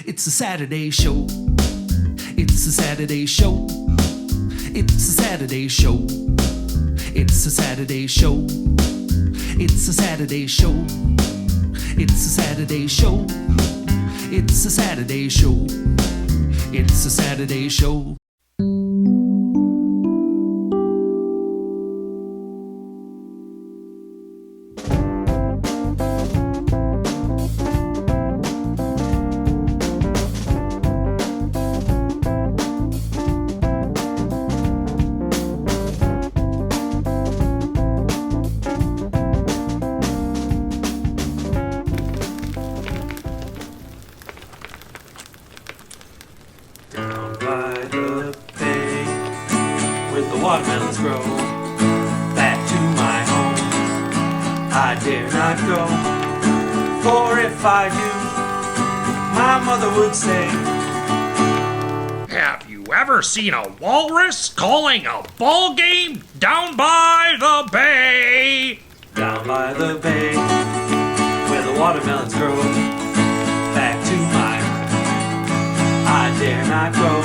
It's a Saturday show. It's a Saturday show. It's a Saturday show. It's a Saturday show. It's a Saturday show. It's a Saturday show. It's a Saturday show. It's a Saturday show. Watermelons grow. Back to my home I dare not go, for if I do, my mother would say, have you ever seen a walrus calling a ball game down by the bay? Down by the bay, where the watermelons grow. Back to my home I dare not go,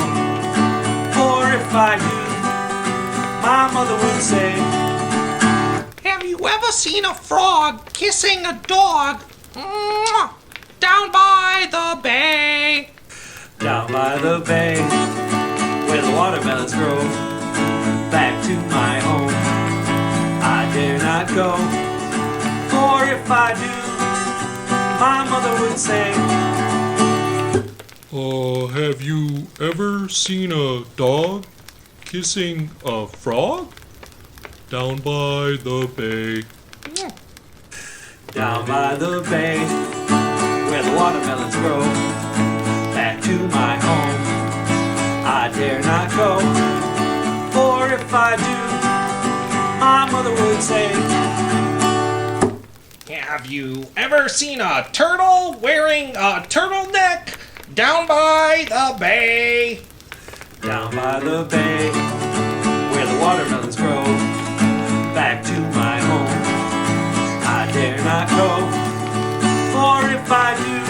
for if I do, my mother would say, have you ever seen a frog kissing a dog? Down by the bay. Down by the bay, where the watermelons grow. Back to my home I dare not go, for if I do, my mother would say, have you ever seen a dog kissing a frog? Down by the bay. Down by the bay, where the watermelons grow. Back to my home I dare not go, for if I do, my mother would say, have you ever seen a turtle wearing a turtleneck down by the bay? Down by the bay, where the watermelons grow. Back to my home I dare not go, for if I do,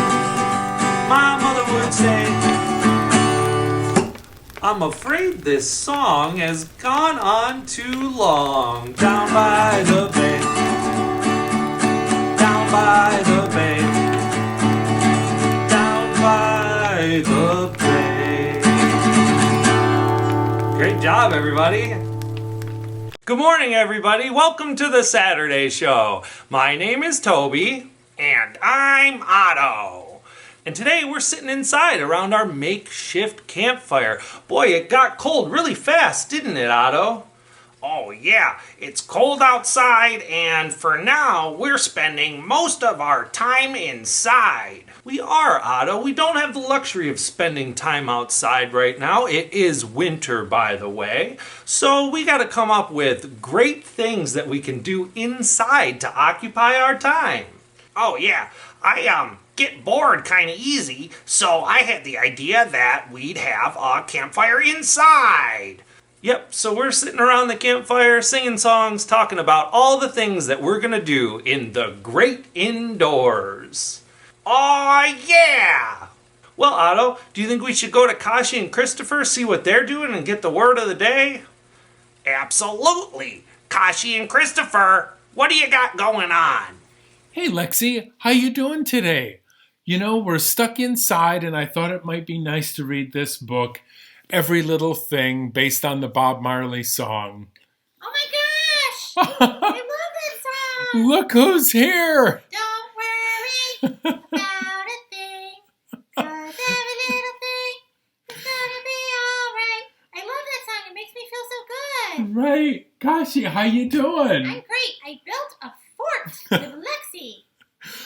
my mother would say, I'm afraid this song has gone on too long. Down by the bay, down by the bay, down by the bay. Great job, everybody. Good morning, everybody. Welcome to the Saturday Show. My name is Toby. And I'm Otto. And today we're sitting inside around our makeshift campfire. Boy, it got cold really fast, didn't it, Otto? Oh yeah, it's cold outside, and for now we're spending most of our time inside. We are, Otto. We don't have the luxury of spending time outside right now. It is winter, by the way. So we got to come up with great things that we can do inside to occupy our time. Oh yeah, I get bored kind of easy, so I had the idea that we'd have a campfire inside. Yep, so we're sitting around the campfire singing songs, talking about all the things that we're going to do in the great indoors. Oh yeah! Well, Otto, do you think we should go to Kashi and Christopher, see what they're doing, and get the word of the day? Absolutely! Kashi and Christopher, what do you got going on? Hey Lexi, how you doing today? You know, we're stuck inside and I thought it might be nice to read this book, Every Little Thing, based on the Bob Marley song. Oh my gosh! I love that song! Look who's here! Don't worry about a thing, 'cause every little thing is gonna be alright. I love that song. It makes me feel so good. Right. Kashi, how you doing? I'm great. I built a fort with Lexi.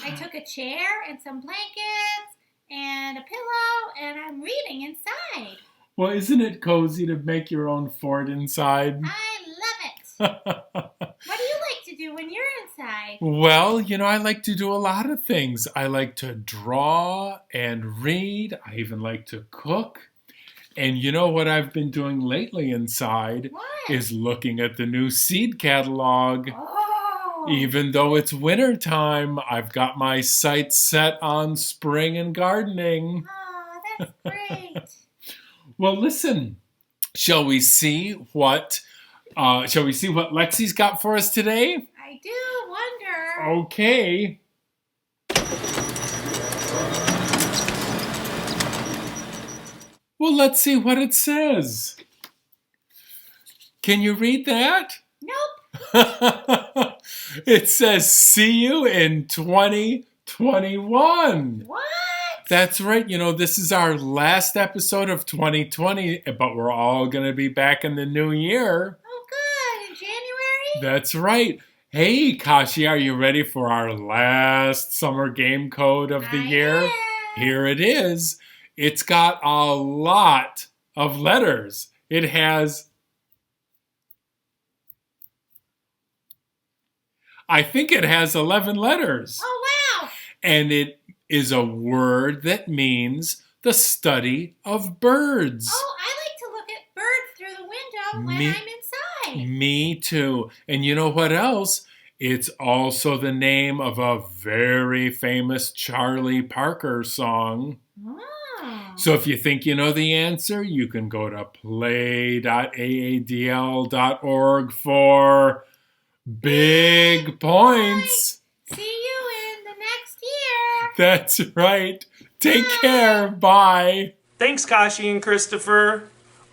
I took a chair and some blankets and a pillow, and I'm reading inside. Well, isn't it cozy to make your own fort inside? I love it. What do you like to do when you're inside? Well, you know, I like to do a lot of things. I like to draw and read. I even like to cook. And you know what I've been doing lately inside What? is looking at the new seed catalog. Oh, Even though it's winter time, I've got my sights set on spring and gardening. Oh, that's great. Well, listen, shall we see what Lexi's got for us today? I do wonder. Okay. Well, let's see what it says. Can you read that? Nope. It says, see you in 2021. What? That's right. This is our last episode of 2020, but we're all going to be back in the new year. Oh, good. In January? That's right. Hey, Kashi, are you ready for our last summer game code of the year? am. Here it is. It's got a lot of letters. I think it has 11 letters. Oh, wow. And it is a word that means the study of birds. Oh, I like to look at birds through the window when Me- I'm inside. Me too. And you know what else? It's also the name of a very famous Charlie Parker song. Oh. So if you think you know the answer, you can go to play.aadl.org for big points. See you in the next year. That's right. Take care. Bye. Thanks, Kashi and Christopher.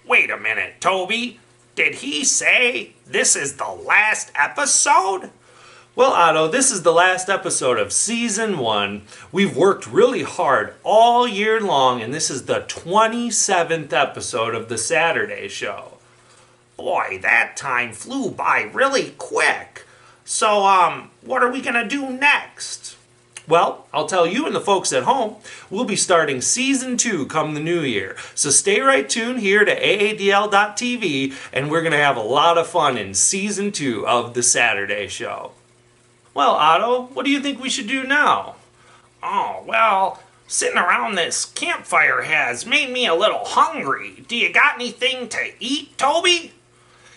Wait a minute, Toby. Did he say this is the last episode? Well, Otto, this is the last episode of Season 1. We've worked really hard all year long, and this is the 27th episode of the Saturday show. Boy, that time flew by really quick. So, what are we gonna do next? Well, I'll tell you and the folks at home, we'll be starting Season 2 come the new year. So stay right tuned here to AADL.TV, and we're gonna have a lot of fun in Season 2 of the Saturday show. Well, Otto, what do you think we should do now? Oh, well, sitting around this campfire has made me a little hungry. Do you got anything to eat, Toby?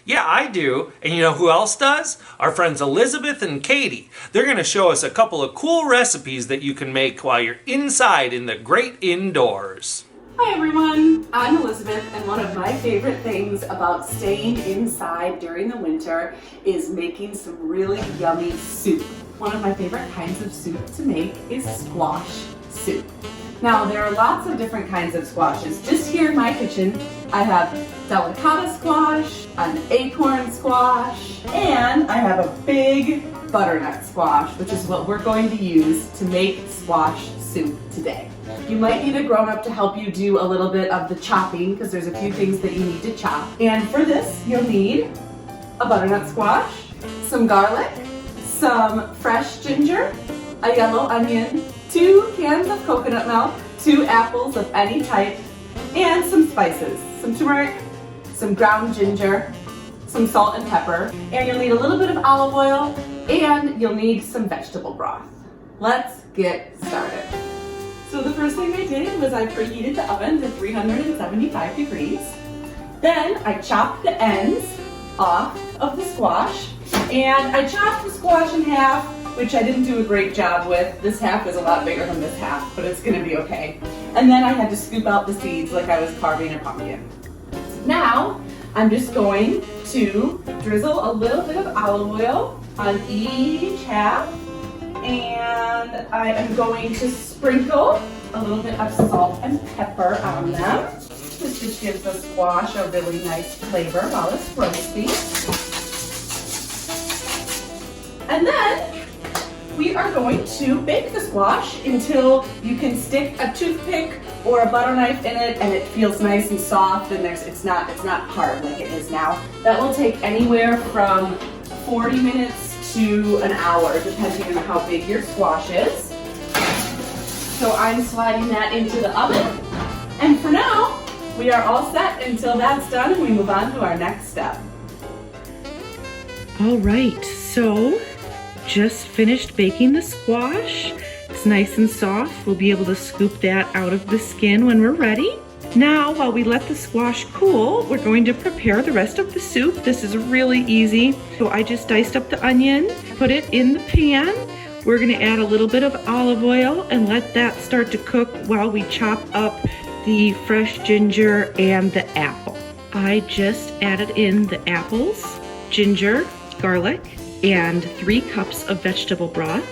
Yeah, I do. And you know who else does? Our friends Elizabeth and Katie. They're going to show us a couple of cool recipes that you can make while you're inside in the great indoors. Hi everyone, I'm Elizabeth, and one of my favorite things about staying inside during the winter is making some really yummy soup. One of my favorite kinds of soup to make is squash soup. Now, there are lots of different kinds of squashes. Just here in my kitchen, I have delicata squash, an acorn squash, and I have a big butternut squash, which is what we're going to use to make squash soup today. You might need a grown-up to help you do a little bit of the chopping because there's a few things that you need to chop. And for this, you'll need a butternut squash, some garlic, some fresh ginger, a yellow onion, 2 cans of coconut milk, 2 apples of any type, and some spices, some turmeric, some ground ginger, some salt and pepper, and you'll need a little bit of olive oil, and you'll need some vegetable broth. Let's get started. So the first thing I did was I preheated the oven to 375 degrees. Then I chopped the ends off of the squash, and I chopped the squash in half, which I didn't do a great job with. This half is a lot bigger than this half, but it's gonna be okay. And then I had to scoop out the seeds like I was carving a pumpkin. Now, I'm just going to drizzle a little bit of olive oil on each half, and I am going to sprinkle a little bit of salt and pepper on them. This just gives the squash a really nice flavor while it's roasting. And then we are going to bake the squash until you can stick a toothpick or a butter knife in it and it feels nice and soft and it's not hard like it is now. That will take anywhere from 40 minutes to an hour, depending on how big your squash is. So I'm sliding that into the oven. And for now, we are all set until that's done and we move on to our next step. All right, so just finished baking the squash. It's nice and soft. We'll be able to scoop that out of the skin when we're ready. Now, while we let the squash cool, we're going to prepare the rest of the soup. This is really easy. So I just diced up the onion, put it in the pan. We're gonna add a little bit of olive oil and let that start to cook while we chop up the fresh ginger and the apple. I just added in the apples, ginger, garlic, and 3 cups of vegetable broth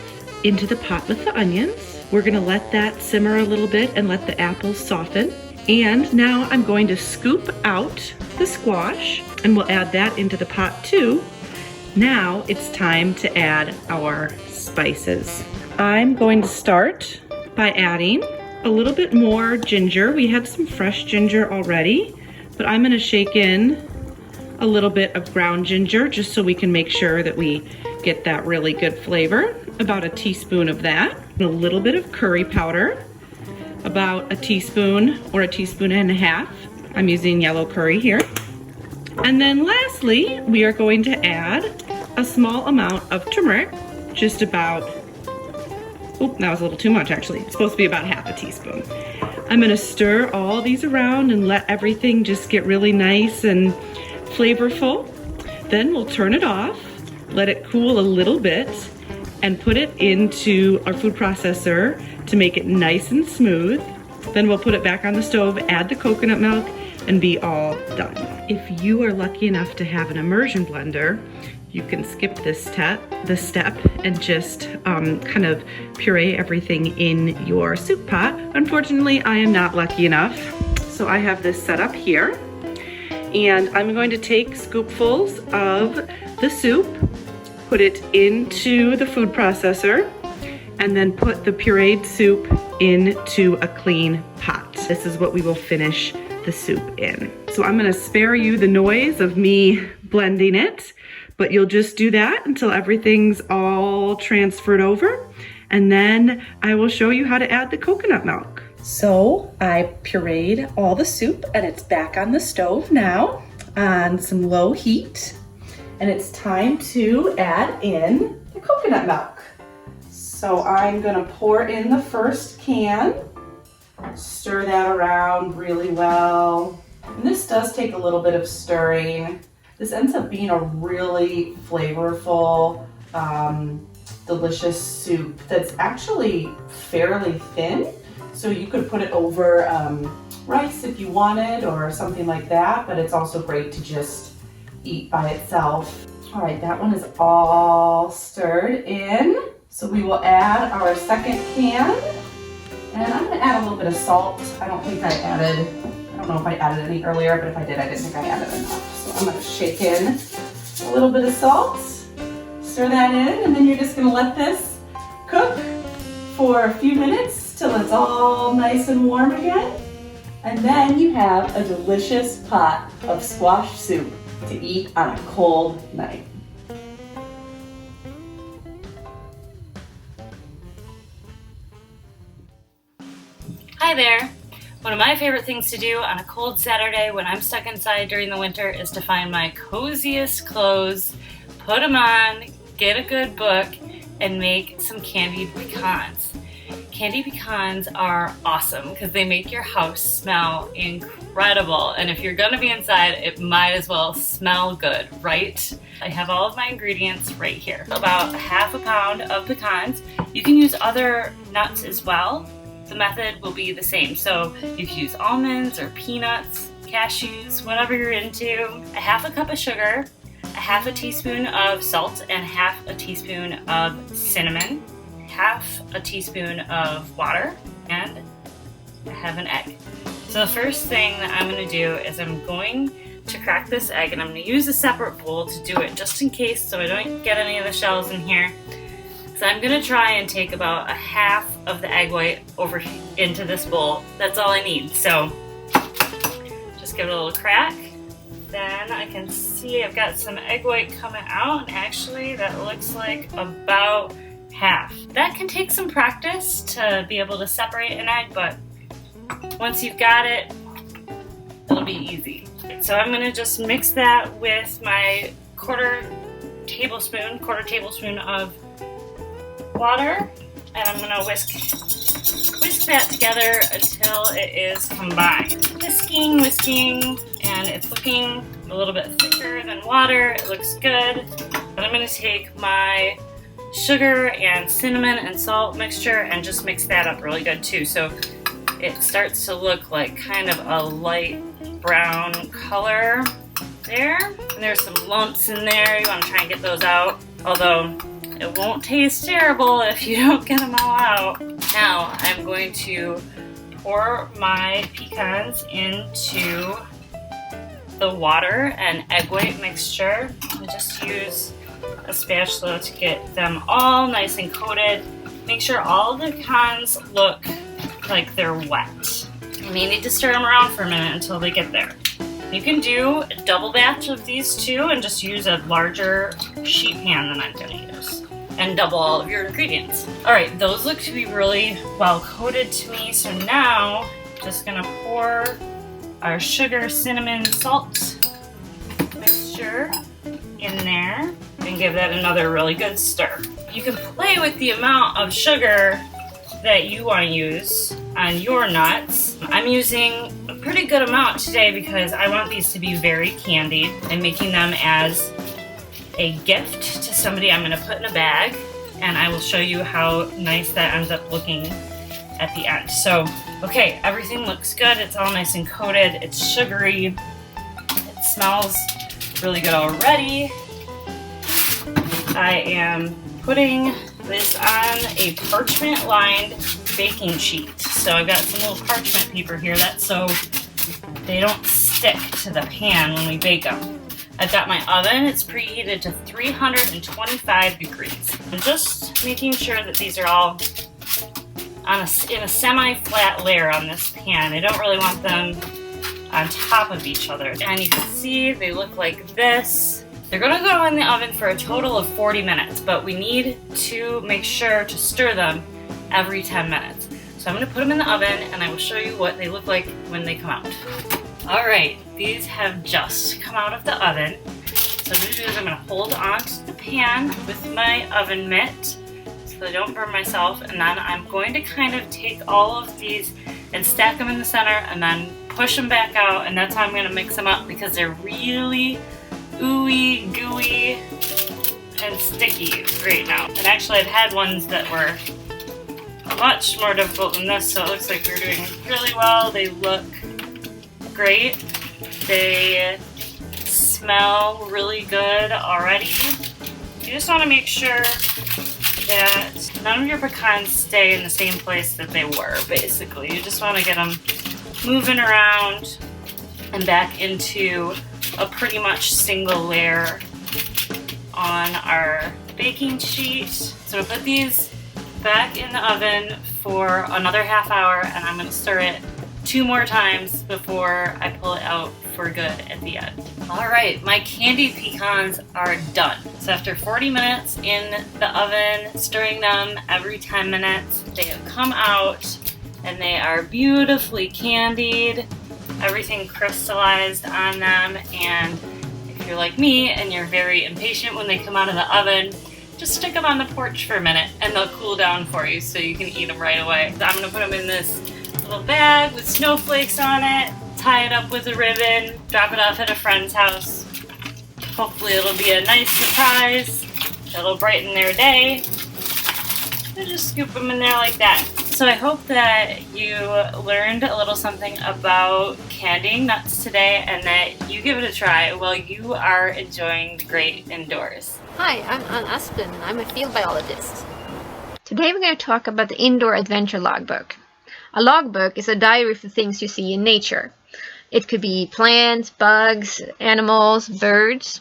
into the pot with the onions. We're gonna let that simmer a little bit and let the apples soften. And now I'm going to scoop out the squash and we'll add that into the pot too. Now it's time to add our spices. I'm going to start by adding a little bit more ginger. We had some fresh ginger already, but I'm gonna shake in a little bit of ground ginger just so we can make sure that we get that really good flavor. About a teaspoon of that. A little bit of curry powder. About a teaspoon or a teaspoon and a half. I'm using yellow curry here. And then lastly, we are going to add a small amount of turmeric, just about, oop, that was a little too much actually. It's supposed to be about half a teaspoon. I'm gonna stir all these around and let everything just get really nice and flavorful. Then we'll turn it off, let it cool a little bit, and put it into our food processor to make it nice and smooth. Then we'll put it back on the stove, add the coconut milk, and be all done. If you are lucky enough to have an immersion blender, you can skip this step and just kind of puree everything in your soup pot. Unfortunately, I am not lucky enough. So I have this set up here, and I'm going to take scoopfuls of the soup, put it into the food processor, and then put the pureed soup into a clean pot. This is what we will finish the soup in. So I'm gonna spare you the noise of me blending it, but you'll just do that until everything's all transferred over, and then I will show you how to add the coconut milk. So I pureed all the soup and it's back on the stove now on some low heat, and it's time to add in the coconut milk. So I'm gonna pour in the first can, stir that around really well. And this does take a little bit of stirring. This ends up being a really flavorful, delicious soup that's actually fairly thin. So you could put it over rice if you wanted or something like that, but it's also great to just eat by itself. All right, that one is all stirred in. So we will add our second can, and I'm gonna add a little bit of salt. I don't know if I added any earlier, but if I did, I didn't think I added enough. So I'm gonna shake in a little bit of salt, stir that in, and then you're just gonna let this cook for a few minutes till it's all nice and warm again. And then you have a delicious pot of squash soup to eat on a cold night. Hi there! One of my favorite things to do on a cold Saturday when I'm stuck inside during the winter is to find my coziest clothes, put them on, get a good book, and make some candied pecans. Candied pecans are awesome because they make your house smell incredible, and if you're gonna be inside, it might as well smell good, right? I have all of my ingredients right here. About half a pound of pecans. You can use other nuts as well. The method will be the same. So you can use almonds or peanuts, cashews, whatever you're into. A half a cup of sugar, a half a teaspoon of salt, and half a teaspoon of cinnamon, half a teaspoon of water, and I have an egg. So the first thing that I'm gonna do is I'm going to crack this egg, and I'm gonna use a separate bowl to do it just in case so I don't get any of the shells in here. So I'm gonna try and take about a half of the egg white over into this bowl. That's all I need. So just give it a little crack. Then I can see I've got some egg white coming out, and actually that looks like about half. That can take some practice to be able to separate an egg, but once you've got it, it'll be easy. So I'm gonna just mix that with my quarter tablespoon of water, and I'm gonna whisk that together until it is combined. Whisking, and it's looking a little bit thicker than water. It looks good. Then I'm going to take my sugar and cinnamon and salt mixture and just mix that up really good too. So it starts to look like kind of a light brown color there. And there's some lumps in there. You want to try and get those out. Although it won't taste terrible if you don't get them all out. Now I'm going to pour my pecans into the water and egg white mixture. I just use a spatula to get them all nice and coated. Make sure all of the pecans look like they're wet. You may need to stir them around for a minute until they get there. You can do a double batch of these two and just use a larger sheet pan than I'm going to use. And double all of your ingredients. Alright, those look to be really well coated to me, so now just going to pour our sugar, cinnamon, salt mixture in there and give that another really good stir. You can play with the amount of sugar that you want to use on your nuts. I'm using a pretty good amount today because I want these to be very candied. I'm making them as a gift to somebody I'm going to put in a bag, and I will show you how nice that ends up looking at the end. So, okay, everything looks good. It's all nice and coated. It's sugary. It smells really good already. I am putting this on a parchment-lined baking sheet. So I've got some little parchment paper here. That's so they don't stick to the pan when we bake them. I've got my oven. It's preheated to 325 degrees. I'm just making sure that these are all in a semi-flat layer on this pan. I don't really want them on top of each other. And you can see they look like this. They're going to go in the oven for a total of 40 minutes, but we need to make sure to stir them every 10 minutes. So I'm going to put them in the oven and I will show you what they look like when they come out. Alright, these have just come out of the oven. So what I'm going to do is I'm going to hold onto the pan with my oven mitt so I don't burn myself, and then I'm going to kind of take all of these and stack them in the center and then push them back out, and that's how I'm going to mix them up because they're really ooey, gooey, and sticky right now. And actually I've had ones that were much more difficult than this, so it looks like we're doing really well. They look great. They smell really good already. You just want to make sure that none of your pecans stay in the same place that they were, basically. You just want to get them moving around and back into a pretty much single layer on our baking sheet. So we'll put these back in the oven for another half hour, and I'm going to stir it 2 more times before I pull it out for good at the end. Alright, my candied pecans are done. So after 40 minutes in the oven, stirring them every 10 minutes, they have come out and they are beautifully candied. Everything crystallized on them, and if you're like me and you're very impatient when they come out of the oven, just stick them on the porch for a minute and they'll cool down for you so you can eat them right away. So I'm going to put them in this little bag with snowflakes on it, tie it up with a ribbon, drop it off at a friend's house. Hopefully it'll be a nice surprise. It'll brighten their day. And just scoop them in there like that. So I hope that you learned a little something about candying nuts today and that you give it a try while you are enjoying the great indoors. Hi, I'm Ann Aspen. I'm a field biologist. Today we're going to talk about the Indoor Adventure Logbook. A logbook is a diary for things you see in nature. It could be plants, bugs, animals, birds.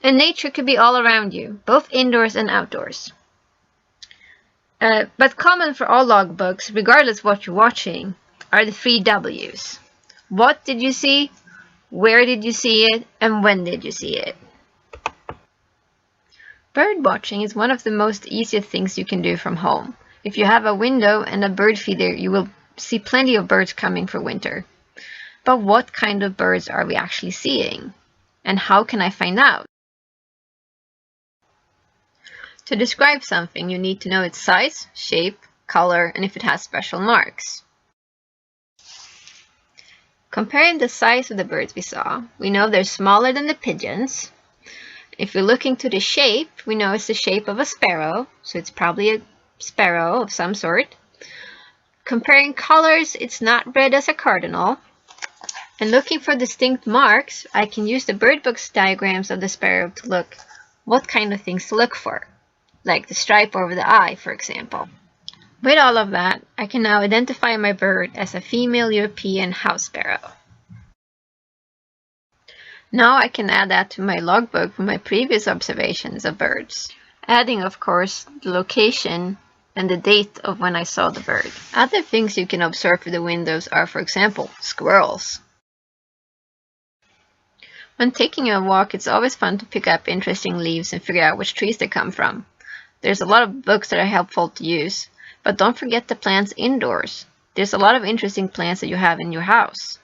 And nature could be all around you, both indoors and outdoors. But common for all logbooks, regardless of what you're watching, are the 3 W's. What did you see? Where did you see it? And when did you see it? Bird watching is one of the most easiest things you can do from home. If you have a window and a bird feeder, you will see plenty of birds coming for winter. But what kind of birds are we actually seeing? And how can I find out? To describe something, you need to know its size, shape, color, and if it has special marks. Comparing the size of the birds we saw, we know they're smaller than the pigeons. If we look into the shape, we know it's the shape of a sparrow, so it's probably a sparrow of some sort. Comparing colors, it's not red as a cardinal. And looking for distinct marks, I can use the bird book's diagrams of the sparrow to look what kind of things to look for, like the stripe over the eye, for example. With all of that, I can now identify my bird as a female European house sparrow. Now I can add that to my logbook from my previous observations of birds, adding, of course, the location and the date of when I saw the bird. Other things you can observe through the windows are, for example, squirrels. When taking a walk, it's always fun to pick up interesting leaves and figure out which trees they come from. There's a lot of books that are helpful to use, but don't forget the plants indoors. There's a lot of interesting plants that you have in your house.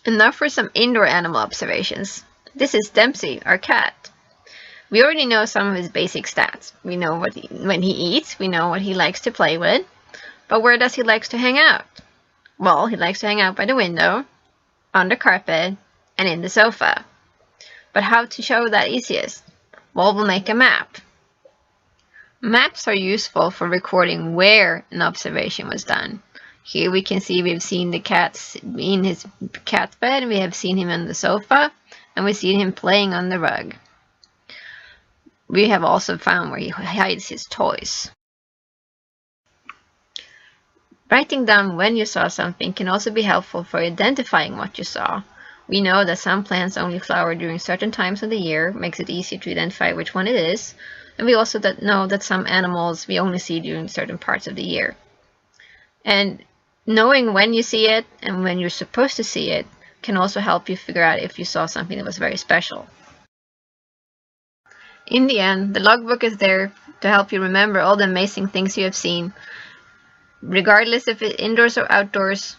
And now for some indoor animal observations. This is Dempsey, our cat. We already know some of his basic stats. We know when he eats, we know what he likes to play with, but where does he like to hang out? Well, he likes to hang out by the window, on the carpet, and in the sofa. But how to show that easiest? Well, we'll make a map. Maps are useful for recording where an observation was done. Here we can see we've seen the cat in his cat bed, we have seen him on the sofa, and we've seen him playing on the rug. We have also found where he hides his toys. Writing down when you saw something can also be helpful for identifying what you saw. We know that some plants only flower during certain times of the year, makes it easier to identify which one it is, and we also know that some animals we only see during certain parts of the year. And knowing when you see it and when you're supposed to see it can also help you figure out if you saw something that was very special. In the end, the logbook is there to help you remember all the amazing things you have seen, regardless if it's indoors or outdoors.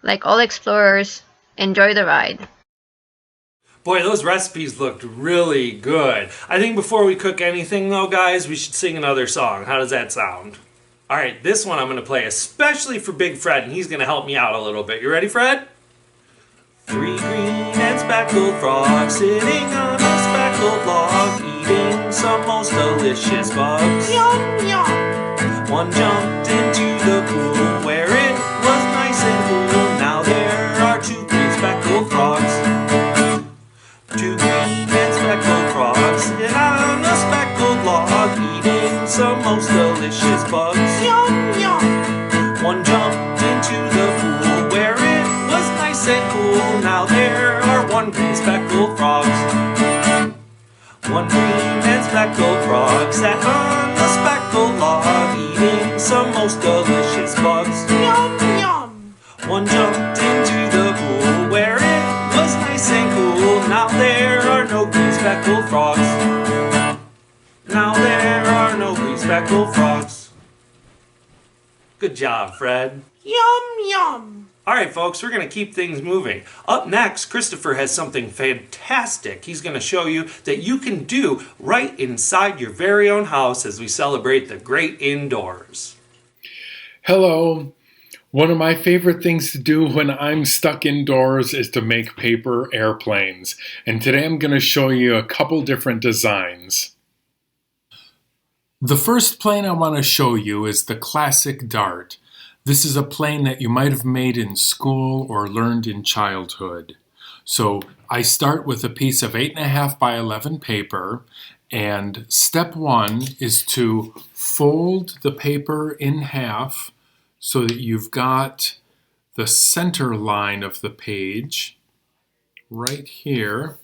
Like all explorers, enjoy the ride. Boy, those recipes looked really good. I think before we cook anything though, guys, we should sing another song. How does that sound? Alright, this one I'm going to play especially for Big Fred, and he's going to help me out a little bit. You ready, Fred? 3 green and speckled frogs sitting on a speckled log, eating some most delicious bugs. Yum, yum. One jumped into the pool where it was nice and cool. Now there are 2 green speckled frogs. 2 green and speckled frogs sit on a speckled log, eating some most delicious bugs. Yum, yum. One jumped into the pool where it was nice and cool. Now there are 1 green speckled frogs. 1 green and speckled frog sat on a speckled log, eating some most delicious bugs. Yum, yum. One jumped into the pool where it was nice and cool. Now there are no green speckled frogs. Now there are no green speckled frogs. Good job, Fred. Yum, yum. Alright folks, we're going to keep things moving. Up next, Christopher has something fantastic he's going to show you that you can do right inside your very own house as we celebrate the great indoors. Hello. One of my favorite things to do when I'm stuck indoors is to make paper airplanes. And today I'm going to show you a couple different designs. The first plane I want to show you is the classic dart. This is a plane that you might have made in school or learned in childhood. So I start with a piece of 8.5 by 11 paper, and step 1 is to fold the paper in half so that you've got the center line of the page right here.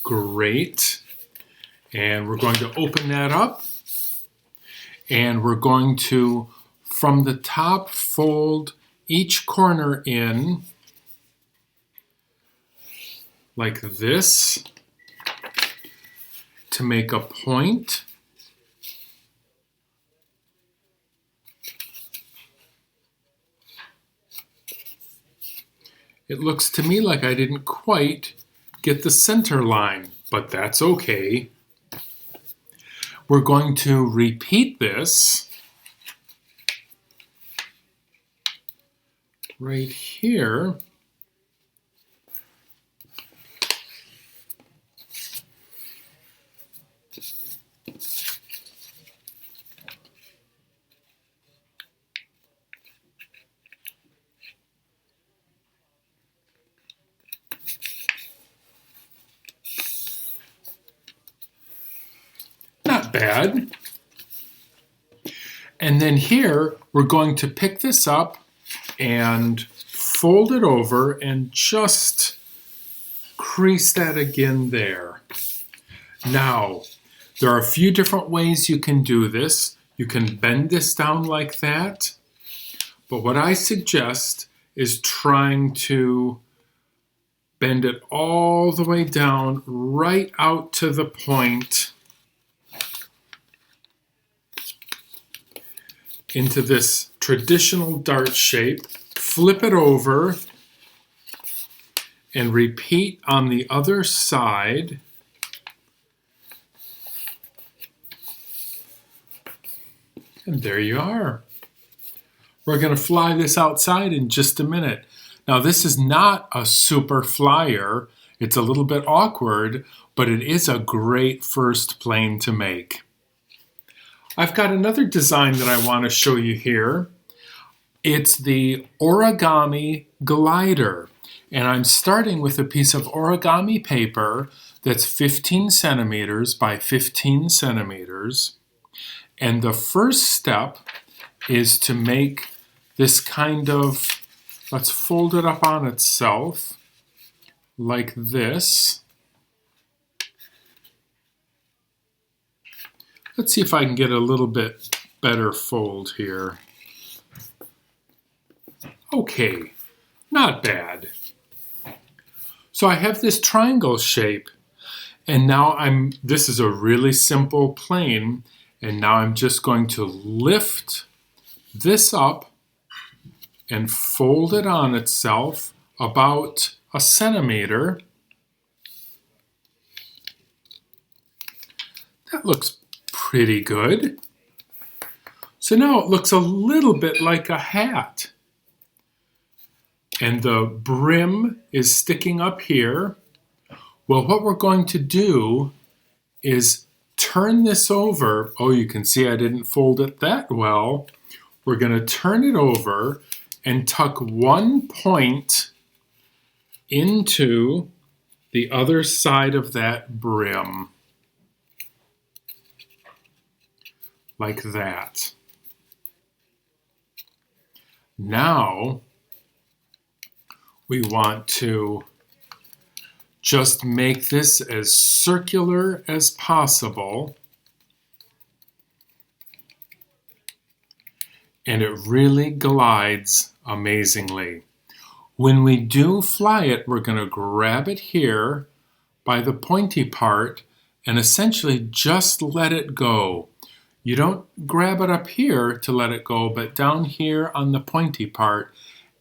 Great. And we're going to open that up, and we're going to, from the top, fold each corner in like this to make a point. It looks to me like I didn't quite get the center line, but that's okay. We're going to repeat this right here. Not bad. And then here, we're going to pick this up and fold it over and just crease that again there. Now, there are a few different ways you can do this. You can bend this down like that, but what I suggest is trying to bend it all the way down, right out to the point, into this traditional dart shape, flip it over, and repeat on the other side. And there you are. We're going to fly this outside in just a minute. Now this is not a super flyer. It's a little bit awkward, but it is a great first plane to make. I've got another design that I want to show you here. It's the origami glider. And I'm starting with a piece of origami paper that's 15 centimeters by 15 centimeters. And the first step is to make this kind of, let's fold it up on itself like this. Let's see if I can get a little bit better fold here. Okay, not bad. So I have this triangle shape, and now this is a really simple plane, and now I'm just going to lift this up and fold it on itself about a centimeter. That looks pretty good. So now it looks a little bit like a hat. And the brim is sticking up here. Well, what we're going to do is turn this over. Oh, you can see I didn't fold it that well. We're going to turn it over and tuck one point into the other side of that brim. Like that. Now, we want to just make this as circular as possible. And it really glides amazingly. When we do fly it, we're going to grab it here by the pointy part and essentially just let it go. You don't grab it up here to let it go, but down here on the pointy part,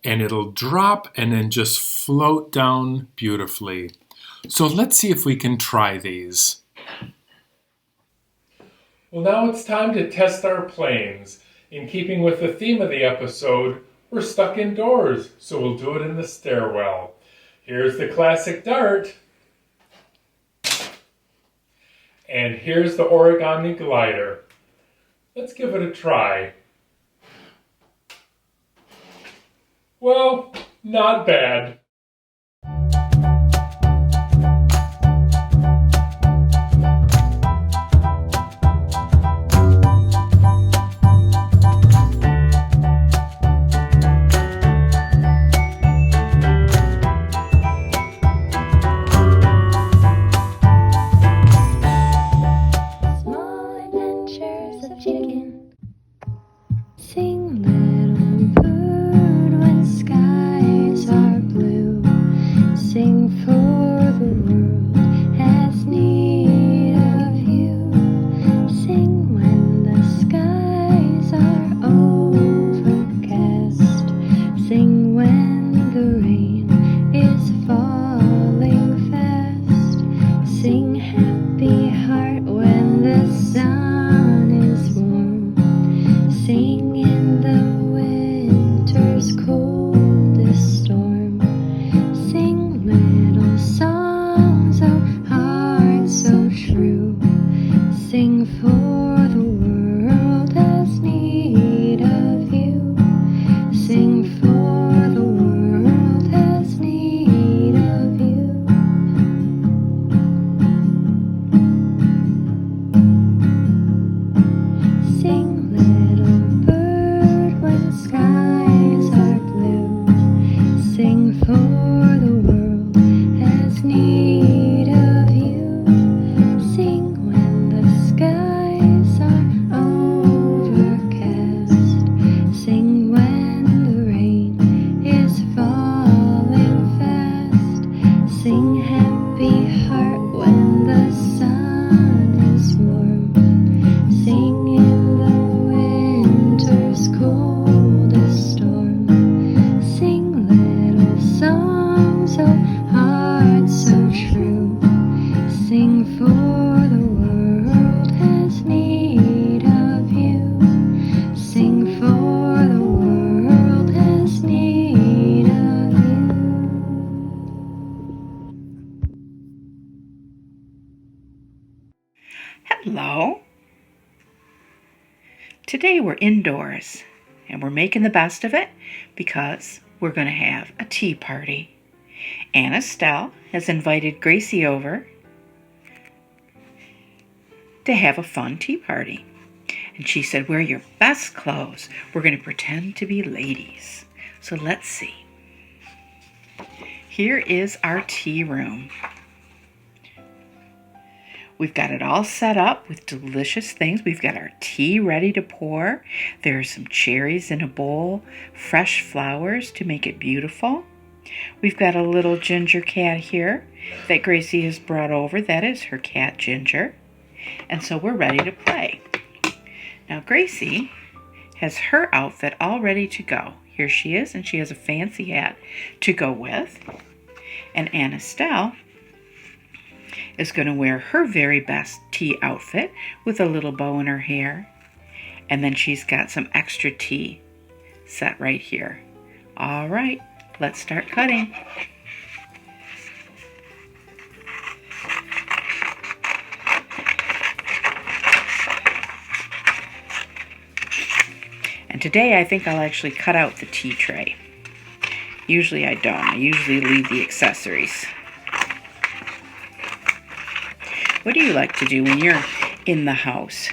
and it'll drop and then just float down beautifully. So let's see if we can try these. Well, now it's time to test our planes. In keeping with the theme of the episode, we're stuck indoors, so we'll do it in the stairwell. Here's the classic dart. And here's the origami glider. Let's give it a try. Well, not bad. Sing little bird when skies are blue. Hello. Today we're indoors and we're making the best of it because we're going to have a tea party. Aunt Estelle has invited Gracie over to have a fun tea party. And she said, wear your best clothes. We're going to pretend to be ladies. So let's see. Here is our tea room. We've got it all set up with delicious things. We've got our tea ready to pour. There are some cherries in a bowl, fresh flowers to make it beautiful. We've got a little ginger cat here that Gracie has brought over. That is her cat, Ginger. And so we're ready to play. Now Gracie has her outfit all ready to go. Here she is, and she has a fancy hat to go with. And Aunt Estelle is going to wear her very best tea outfit with a little bow in her hair. And then she's got some extra tea set right here. All right, let's start cutting. And today I think I'll actually cut out the tea tray. Usually I don't. I usually leave the accessories. What do you like to do when you're in the house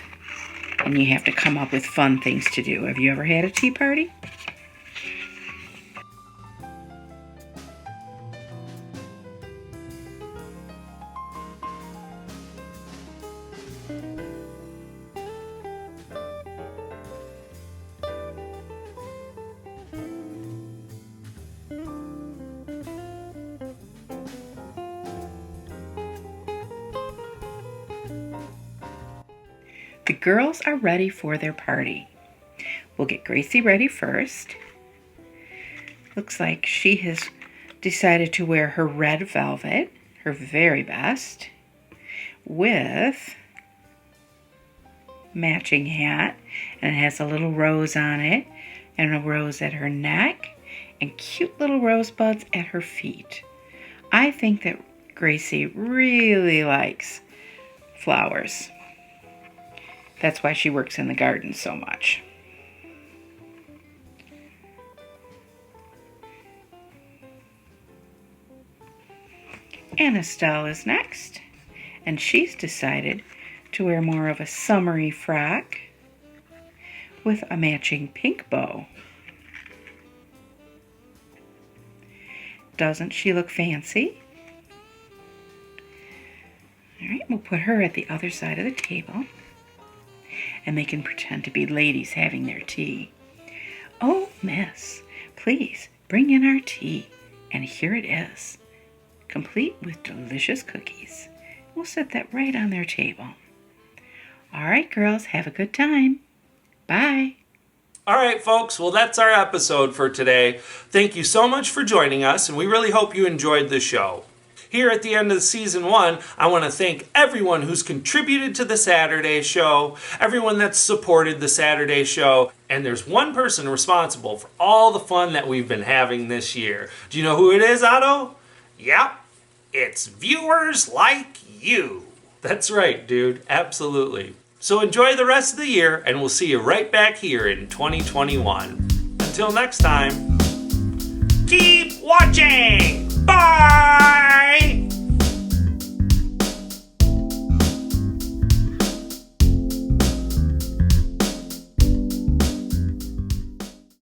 and you have to come up with fun things to do? Have you ever had a tea party? The girls are ready for their party. We'll get Gracie ready first. Looks like she has decided to wear her red velvet, her very best, with matching hat, and it has a little rose on it, and a rose at her neck, and cute little rosebuds at her feet. I think that Gracie really likes flowers. That's why she works in the garden so much. Aunt Estelle is next, and she's decided to wear more of a summery frock with a matching pink bow. Doesn't she look fancy? All right, we'll put her at the other side of the table, and they can pretend to be ladies having their tea. Oh, miss, please bring in our tea. And here it is, complete with delicious cookies. We'll set that right on their table. All right, girls, have a good time. Bye. All right, folks. Well, that's our episode for today. Thank you so much for joining us, and we really hope you enjoyed the show. Here at the end of season 1, I want to thank everyone who's contributed to the Saturday show, everyone that's supported the Saturday show, and there's one person responsible for all the fun that we've been having this year. Do you know who it is, Otto? Yep, it's viewers like you. That's right, dude. Absolutely. So enjoy the rest of the year, and we'll see you right back here in 2021. Until next time, keep watching. Bye!